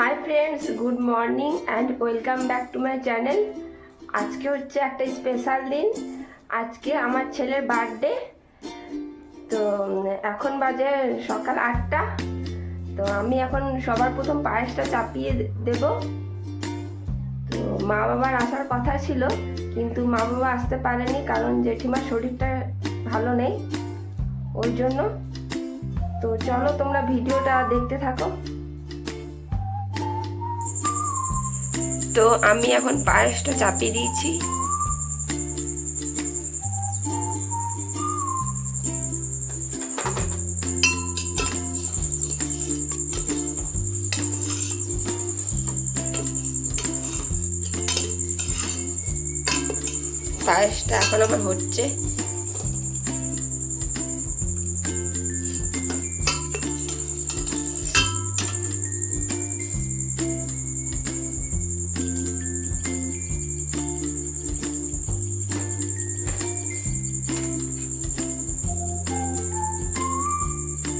Hi friends, good morning and welcome back to my channel. আজকে হচ্ছে একটা special দিন। আজকে আমার ছেলের বার্থডে। তো এখন বাজে সকাল 8টা। তো আমি এখন সবার প্রথম পায়েসটা চাপিয়ে দেব। তো মা বাবার আসার কথা ছিল, কিন্তু মা বাবা আসতে পারেনি কারণ জেঠিমার শরীরটা ভালো নেই, ওই জন্য। তো চলো তোমরা ভিডিওটা দেখতে থাকো। তো আমি এখন পায়েসটা চাপিয়ে দিয়েছি। পায়েসটা এখন আমার হচ্ছে।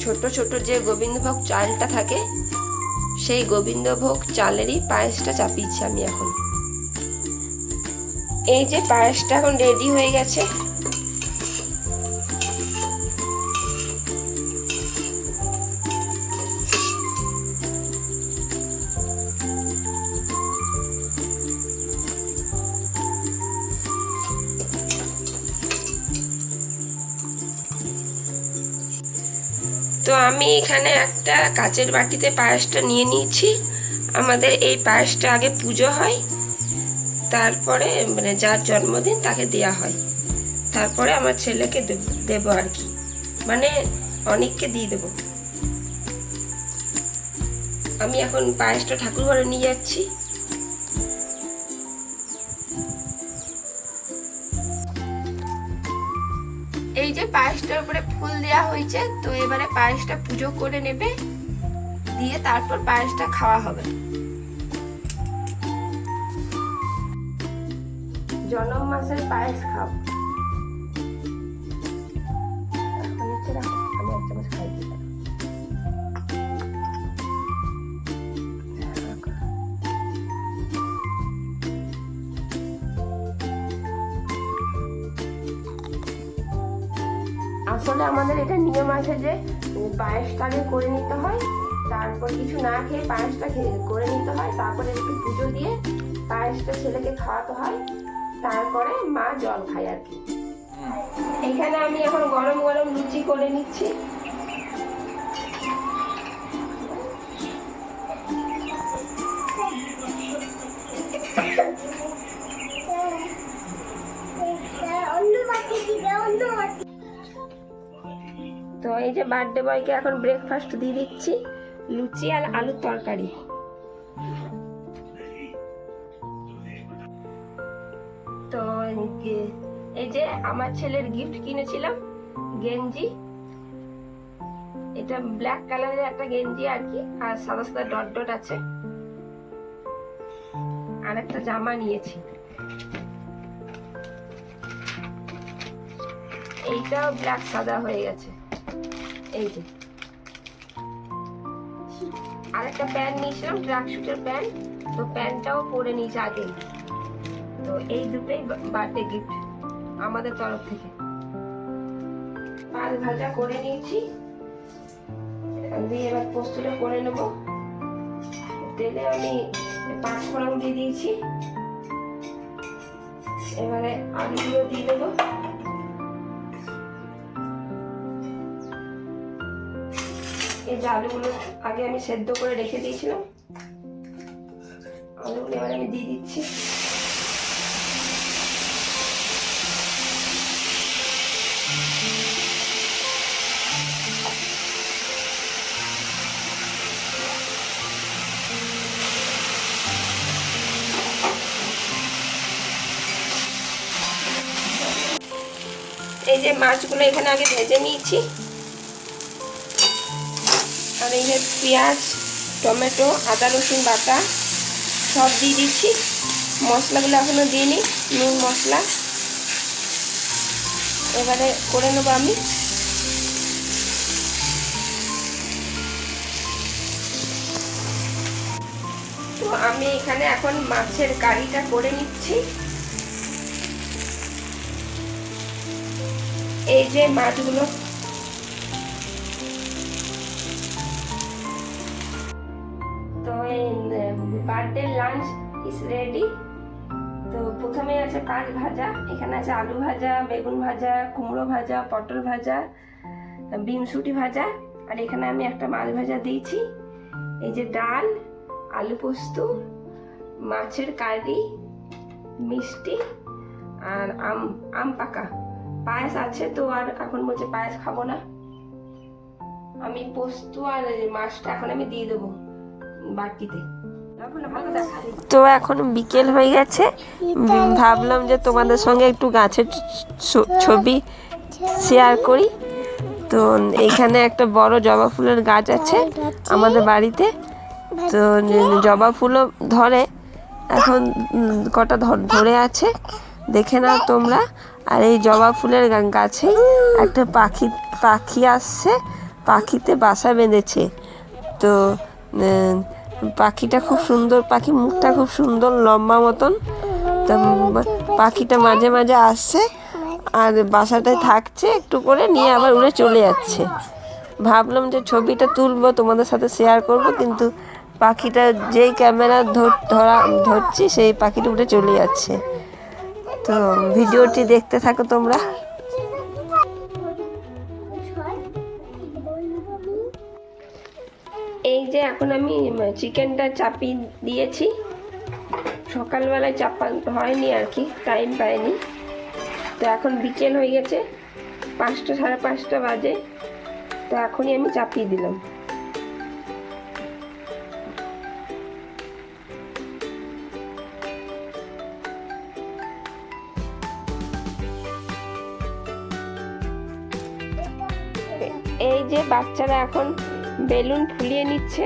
ছোট ছোট যে গোবিন্দভোগ চালটা থাকে, সেই গোবিন্দভোগ চালেরই পায়েসটা চাপিয়েছি আমি এখন। এই যে পায়েসটা এখন রেডি হয়ে গেছে। তো আমি এখানে একটা কাচের বাটিতে পায়েসটা নিয়ে নিয়েছি। আমাদের এই পায়েসটা আগে পুজো হয়, তারপরে মানে যার জন্মদিন তাকে দেয়া হয়, তারপরে আমার ছেলেকে দেব আর কি, মানে অনেককে দিয়ে দেব। আমি এখন পায়েসটা ঠাকুর ঘরে নিয়ে যাচ্ছি। এই যে পায়েসটার উপরে ফুল দেওয়া হয়েছে, তো এবারে পায়েসটা পুজো করে নেবে, দিয়ে তারপর পায়েসটা খাওয়া হবে। জনম মাসের পায়েস খাও। আমি এক চামচ খাই দিই। আসলে আমাদের এটা নিয়ম আছে যে পায়েসটা আগে করে নিতে হয়, তারপর কিছু না খেয়ে পায়েসটা করে নিতে হয়, তারপরে একটু পুজো দিয়ে পায়েসটা ছেলেকে খাওয়াতে হয়, তারপরে মা জল খায় আর কি। এখানে আমি এখন গরম গরম লুচি করে নিচ্ছি। তো এই যে বার্থডে বয়কে এখন ব্রেকফাস্ট দিয়ে দিচ্ছি, লুচি আর আলুর তরকারি। তো এই যে আমার ছেলের গিফট কিনেছিলাম, গেঞ্জি। এটা ব্ল্যাক কালারের একটা গেঞ্জি আর কি, আর সাদা সাদা ডট ডট আছে। আর একটা জামা নিয়েছি, এইটাও ব্ল্যাক সাদা হয়ে গেছে। এই যে আর একটা প্যান্ট নিয়েছিলাম, ট্র্যাক শুটের প্যান্ট, তো প্যান্টটাও পরে নিয়েছি আগেই। তো এই দুটোই বার্থডে গিফট আমাদের তরফ থেকে। পাল ভাজা করে নিয়েছি, দিয়ে এবার পোস্তটা করে নেব। তেলে আমি 5 ফোড়ন দিয়ে দিয়েছি, এবারে আলুগুলো দিয়ে দেবো। এই যে আলুগুলো আগে আমি সেদ্ধ করে রেখে দিয়েছিলাম, আলুগুলো এবারে আমি দিয়ে দিচ্ছি। এই যে মাছগুলো এখানে আগে ভেজে নিয়েছি, আর এই যে পেঁয়াজ, টমেটো, আদা রসুন বাটা সব দিয়ে দিচ্ছি। মশলাগুলো এখনো দিইনি, নুন মশলা এবারে করে নেবো আমি। তো আমি এখানে এখন মাছের কারিটা করে নিচ্ছি। এই যে মাছগুলো, তো বার্থডে লাঞ্চ ইজ রেডি। তো প্রথমে আছে মাছ ভাজা, এখানে আছে আলু ভাজা, বেগুন ভাজা, কুমড়ো ভাজা, পটল ভাজা, বিমসুটি ভাজা, আর এখানে আমি একটা মাছ ভাজা দিয়েছি। এই যে ডাল, আলু পোস্ত, মাছের কারি, মিষ্টি আর আম পাকা। পায়েস আছে, তো আর এখন বলছে পায়েস খাবো না। আমি পোস্ত আর মাছটা এখন আমি দিয়ে দেবো বাটিতে। তো এখন বিকেল হয়ে গেছে, ভাবলাম যে তোমাদের সঙ্গে একটু গাছের ছবি শেয়ার করি। তো এখানে একটা বড় জবা ফুলের গাছ আছে আমাদের বাড়িতে। তো জবা ফুলও ধরে, এখন কটা ধরে আছে, দেখে নাও তোমরা। আর এই জবা ফুলের গাছে একটা পাখি আসছে, পাখিতে বাসা বেঁধেছে। তো পাখিটা খুব সুন্দর পাখি, মুখটা খুব সুন্দর লম্বা মতন। তো পাখিটা মাঝে মাঝে আসছে আর বাসাটায় থাকছে, একটু করে নিয়ে আবার উড়ে চলে যাচ্ছে। ভাবলাম যে ছবিটা তুলবো, তোমাদের সাথে শেয়ার করব, কিন্তু পাখিটা যেই ক্যামেরা ধরছি সেই পাখিটা উড়ে চলে যাচ্ছে। তো ভিডিওটি দেখতে থাকো তোমরা। এই যে এখন আমি চিকেনটা চাপিয়ে দিয়েছি। সকালবেলায় চাপা হয়নি আর কি, টাইম পাইনি। তো এখন বিকেল হয়ে গেছে, 5টা সাড়ে 5টা বাজে। তো এখনই আমি চাপিয়ে দিলাম। এই যে বাচ্চারা এখন বেলুন ফুলিয়ে নিচ্ছে,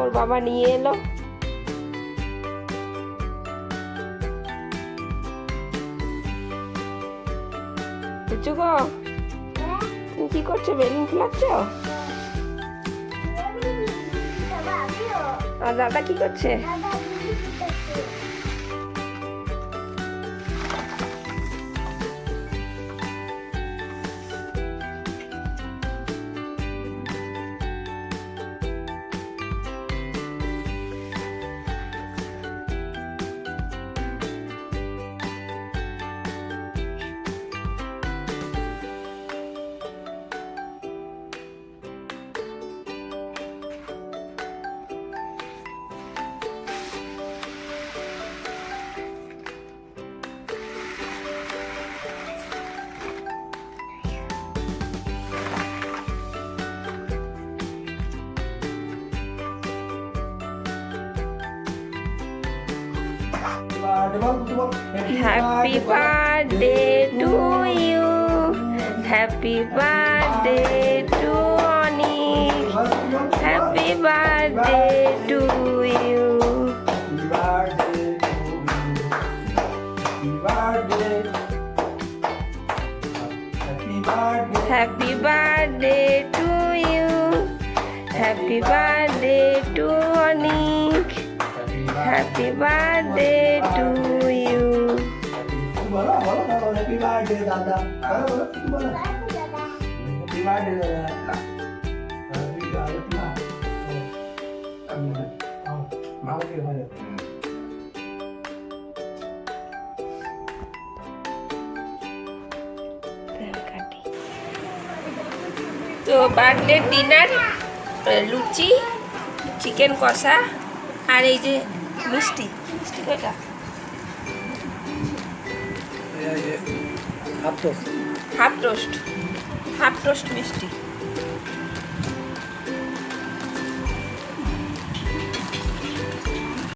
ওর বাবা নিয়ে এলো। চুগো, তুমি কি করছো? বেলুন ফুলাচ্ছ? আর দাদা কি করছে? Happy birthday to you. Happy birthday to Onik. Happy birthday to you. Happy birthday to you. Happy birthday to Onik. Happy birthday to you. Happy birthday, Dada. Happy birthday, Dada. তো birthday dinner, লুচি, chicken কষা, আর এই যে মিষ্টি। মিষ্টি কয়টা? Half toast মিষ্টি।